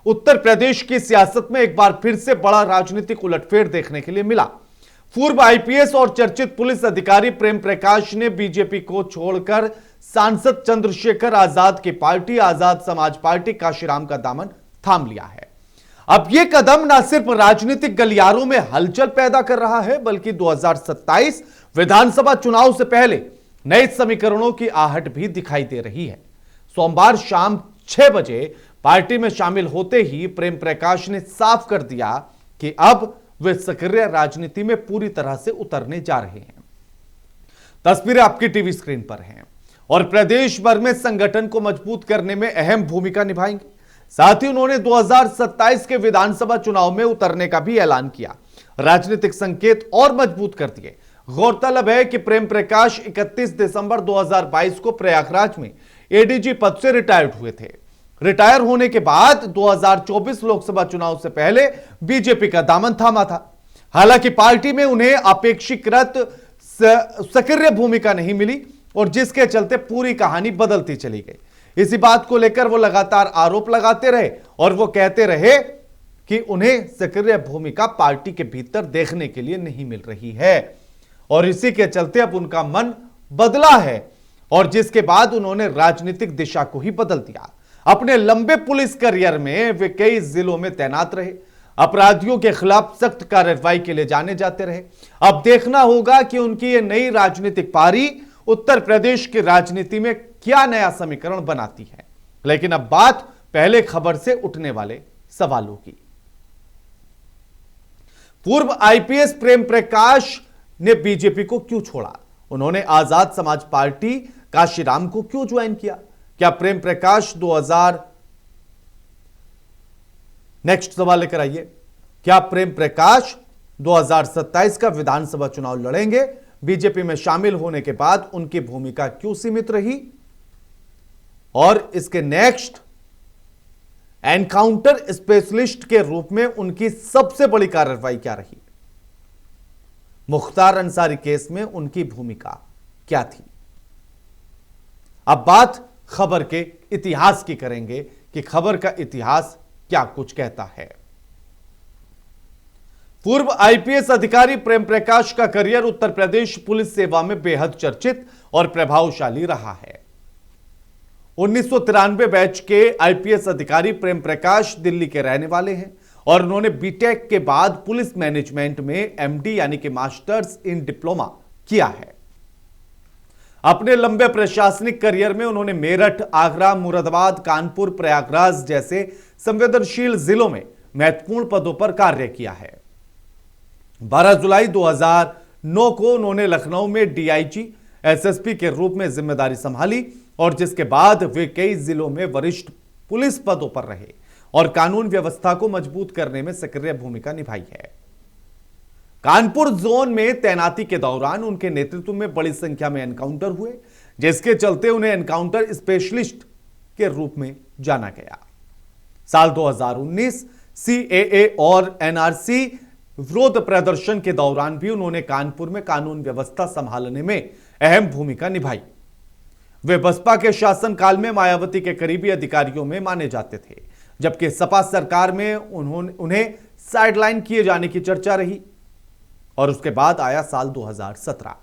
उत्तर प्रदेश की सियासत में एक बार फिर से बड़ा राजनीतिक उलटफेर देखने के लिए मिला। पूर्व आईपीएस और चर्चित पुलिस अधिकारी प्रेम प्रकाश ने बीजेपी को छोड़कर सांसद चंद्रशेखर आजाद की पार्टी आजाद समाज पार्टी काशीराम का दामन थाम लिया है। अब यह कदम न सिर्फ राजनीतिक गलियारों में हलचल पैदा कर रहा है, बल्कि 2027 विधानसभा चुनाव से पहले नए समीकरणों की आहट भी दिखाई दे रही है। सोमवार शाम 6 बजे पार्टी में शामिल होते ही प्रेम प्रकाश ने साफ कर दिया कि अब वे सक्रिय राजनीति में पूरी तरह से उतरने जा रहे हैं। तस्वीरें आपकी टीवी स्क्रीन पर हैं और प्रदेश भर में संगठन को मजबूत करने में अहम भूमिका निभाएंगे। साथ ही उन्होंने 2027 के विधानसभा चुनाव में उतरने का भी ऐलान किया। राजनीतिक संकेत और मजबूत कर दिए। गौरतलब है कि प्रेम प्रकाश 31 दिसंबर 2022 को प्रयागराज में एडीजी पद से रिटायर्ड हुए थे। रिटायर होने के बाद 2024 लोकसभा चुनाव से पहले बीजेपी का दामन थामा था। हालांकि पार्टी में उन्हें अपेक्षाकृत सक्रिय भूमिका नहीं मिली और जिसके चलते पूरी कहानी बदलती चली गई। इसी बात को लेकर वो लगातार आरोप लगाते रहे और वो कहते रहे कि उन्हें सक्रिय भूमिका पार्टी के भीतर देखने के लिए नहीं मिल रही है और इसी के चलते अब उनका मन बदला है और जिसके बाद उन्होंने राजनीतिक दिशा को ही बदल दिया। अपने लंबे पुलिस करियर में वे कई जिलों में तैनात रहे, अपराधियों के खिलाफ सख्त कार्रवाई के लिए जाने जाते रहे। अब देखना होगा कि उनकी ये नई राजनीतिक पारी उत्तर प्रदेश की राजनीति में क्या नया समीकरण बनाती है। लेकिन अब बात पहले खबर से उठने वाले सवालों की। पूर्व आईपीएस प्रेम प्रकाश ने बीजेपी को क्यों छोड़ा? उन्होंने आजाद समाज पार्टी काशीराम को क्यों ज्वाइन किया? क्या प्रेम प्रकाश नेक्स्ट सवाल लेकर आइए। क्या प्रेम प्रकाश 2027 का विधानसभा चुनाव लड़ेंगे? बीजेपी में शामिल होने के बाद उनकी भूमिका क्यों सीमित रही? और इसके नेक्स्ट एनकाउंटर स्पेशलिस्ट के रूप में उनकी सबसे बड़ी कार्रवाई क्या रही? मुख्तार अंसारी केस में उनकी भूमिका क्या थी? अब बात खबर के इतिहास की करेंगे कि खबर का इतिहास क्या कुछ कहता है। पूर्व आईपीएस अधिकारी प्रेम प्रकाश का करियर उत्तर प्रदेश पुलिस सेवा में बेहद चर्चित और प्रभावशाली रहा है। 1993 बैच के आईपीएस अधिकारी प्रेम प्रकाश दिल्ली के रहने वाले हैं और उन्होंने बीटेक के बाद पुलिस मैनेजमेंट में एमडी यानी कि मास्टर्स इन डिप्लोमा किया है। अपने लंबे प्रशासनिक करियर में उन्होंने मेरठ, आगरा, मुरादाबाद, कानपुर, प्रयागराज जैसे संवेदनशील जिलों में महत्वपूर्ण पदों पर कार्य किया है। 12 जुलाई 2009 को उन्होंने लखनऊ में डीआईजी एसएसपी के रूप में जिम्मेदारी संभाली और जिसके बाद वे कई जिलों में वरिष्ठ पुलिस पदों पर रहे और कानून व्यवस्था को मजबूत करने में सक्रिय भूमिका निभाई है। कानपुर जोन में तैनाती के दौरान उनके नेतृत्व में बड़ी संख्या में एनकाउंटर हुए, जिसके चलते उन्हें एनकाउंटर स्पेशलिस्ट के रूप में जाना गया। साल 2019 सीएए और एनआरसी विरोध प्रदर्शन के दौरान भी उन्होंने कानपुर में कानून व्यवस्था संभालने में अहम भूमिका निभाई। वे बसपा के शासनकाल में मायावती के करीबी अधिकारियों में माने जाते थे, जबकि सपा सरकार में उन्हें साइडलाइन किए जाने की चर्चा रही। और उसके बाद आया साल 2017।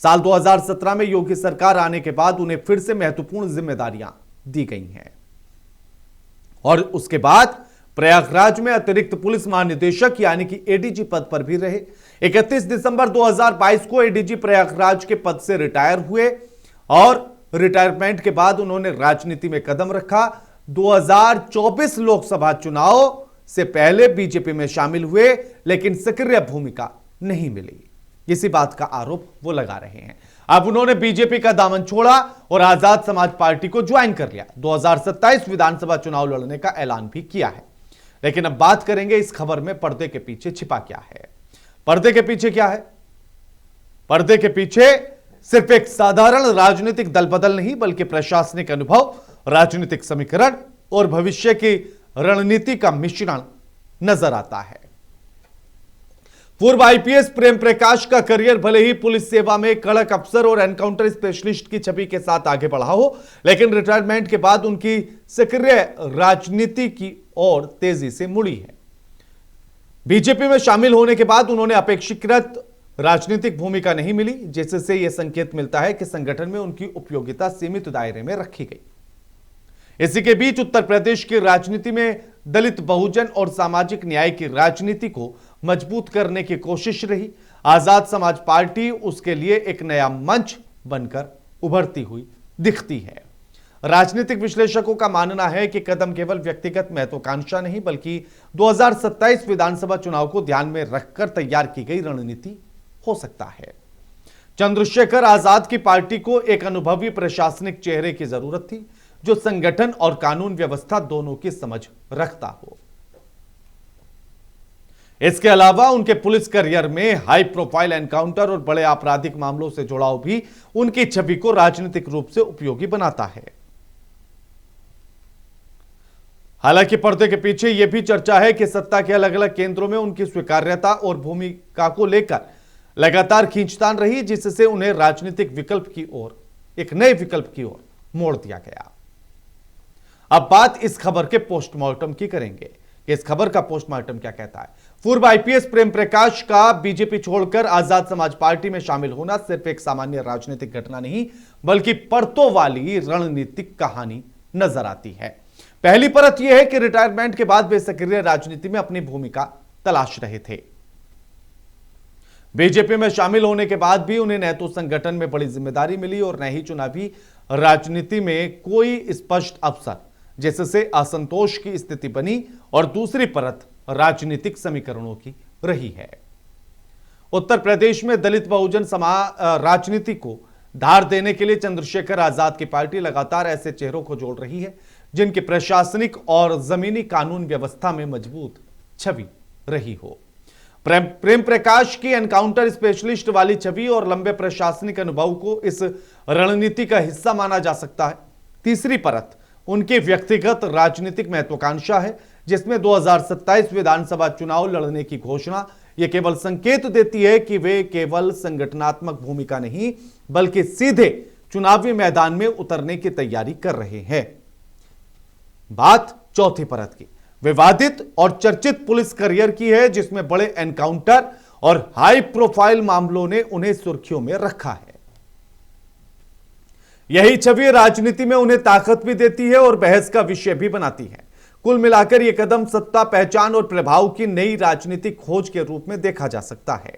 साल 2017 में योगी सरकार आने के बाद उन्हें फिर से महत्वपूर्ण जिम्मेदारियां दी गई हैं और उसके बाद प्रयागराज में अतिरिक्त पुलिस महानिदेशक यानी कि एडीजी पद पर भी रहे। 31 दिसंबर 2022 को एडीजी प्रयागराज के पद से रिटायर हुए और रिटायरमेंट के बाद उन्होंने राजनीति में कदम रखा। 2024 लोकसभा चुनाव से पहले बीजेपी में शामिल हुए, लेकिन सक्रिय भूमिका नहीं मिली। इसी बात का आरोप वो लगा रहे हैं। अब उन्होंने बीजेपी का दामन छोड़ा और आजाद समाज पार्टी को ज्वाइन कर लिया। 2027 विधानसभा चुनाव लड़ने का ऐलान भी किया है। लेकिन अब बात करेंगे इस खबर में पर्दे के पीछे छिपा क्या है। पर्दे के पीछे क्या है? पर्दे के पीछे सिर्फ एक साधारण राजनीतिक दल बदल नहीं, बल्कि प्रशासनिक अनुभव, राजनीतिक समीकरण और भविष्य की रणनीति का मिश्रण नजर आता है। पूर्व आईपीएस प्रेम प्रकाश का करियर भले ही पुलिस सेवा में कड़क अफसर और एनकाउंटर स्पेशलिस्ट की छवि के साथ आगे बढ़ा हो, लेकिन रिटायरमेंट के बाद उनकी सक्रिय राजनीति की और तेजी से मुड़ी है। बीजेपी में शामिल होने के बाद उन्होंने अपेक्षाकृत राजनीतिक भूमिका नहीं मिली, जिससे यह संकेत मिलता है कि संगठन में उनकी उपयोगिता सीमित दायरे में रखी गई। इसी के बीच उत्तर प्रदेश की राजनीति में दलित बहुजन और सामाजिक न्याय की राजनीति को मजबूत करने की कोशिश रही। आजाद समाज पार्टी उसके लिए एक नया मंच बनकर उभरती हुई दिखती है। राजनीतिक विश्लेषकों का मानना है कि कदम केवल व्यक्तिगत महत्वाकांक्षा नहीं बल्कि 2027 विधानसभा चुनाव को ध्यान में रखकर तैयार की गई रणनीति हो सकता है। चंद्रशेखर आजाद की पार्टी को एक अनुभवी प्रशासनिक चेहरे की जरूरत थी, जो संगठन और कानून व्यवस्था दोनों की समझ रखता हो। इसके अलावा उनके पुलिस करियर में हाई प्रोफाइल एनकाउंटर और बड़े आपराधिक मामलों से जुड़ाव भी उनकी छवि को राजनीतिक रूप से उपयोगी बनाता है। हालांकि पर्दे के पीछे यह भी चर्चा है कि सत्ता के अलग अलग केंद्रों में उनकी स्वीकार्यता और भूमिका को लेकर लगातार खींचतान रही, जिससे उन्हें राजनीतिक विकल्प की ओर, एक नए विकल्प की ओर मोड़ दिया गया। अब बात इस खबर के पोस्टमार्टम की करेंगे कि इस खबर का पोस्टमार्टम क्या कहता है। पूर्व आईपीएस प्रेम प्रकाश का बीजेपी छोड़कर आजाद समाज पार्टी में शामिल होना सिर्फ एक सामान्य राजनीतिक घटना नहीं बल्कि परतों वाली रणनीतिक कहानी नजर आती है। पहली परत यह है कि रिटायरमेंट के बाद वे सक्रिय राजनीति में अपनी भूमिका तलाश रहे थे। बीजेपी में शामिल होने के बाद भी उन्हें न तो संगठन में बड़ी जिम्मेदारी मिली और न ही चुनावी राजनीति में कोई स्पष्ट अवसर, जिससे असंतोष की स्थिति बनी। और दूसरी परत राजनीतिक समीकरणों की रही है। उत्तर प्रदेश में दलित बहुजन राजनीति को धार देने के लिए चंद्रशेखर आजाद की पार्टी लगातार ऐसे चेहरों को जोड़ रही है जिनकी प्रशासनिक और जमीनी कानून व्यवस्था में मजबूत छवि रही हो। प्रेम प्रकाश की एनकाउंटर स्पेशलिस्ट वाली छवि और लंबे प्रशासनिक अनुभव को इस रणनीति का हिस्सा माना जा सकता है। तीसरी परत उनकी व्यक्तिगत राजनीतिक महत्वाकांक्षा है, जिसमें 2027 विधानसभा चुनाव लड़ने की घोषणा यह केवल संकेत देती है कि वे केवल संगठनात्मक भूमिका नहीं बल्कि सीधे चुनावी मैदान में उतरने की तैयारी कर रहे हैं। बात चौथी परत की विवादित और चर्चित पुलिस करियर की है, जिसमें बड़े एनकाउंटर और हाई प्रोफाइल मामलों ने उन्हें सुर्खियों में रखा है। यही छवि राजनीति में उन्हें ताकत भी देती है और बहस का विषय भी बनाती है। कुल मिलाकर यह कदम सत्ता, पहचान और प्रभाव की नई राजनीतिक खोज के रूप में देखा जा सकता है।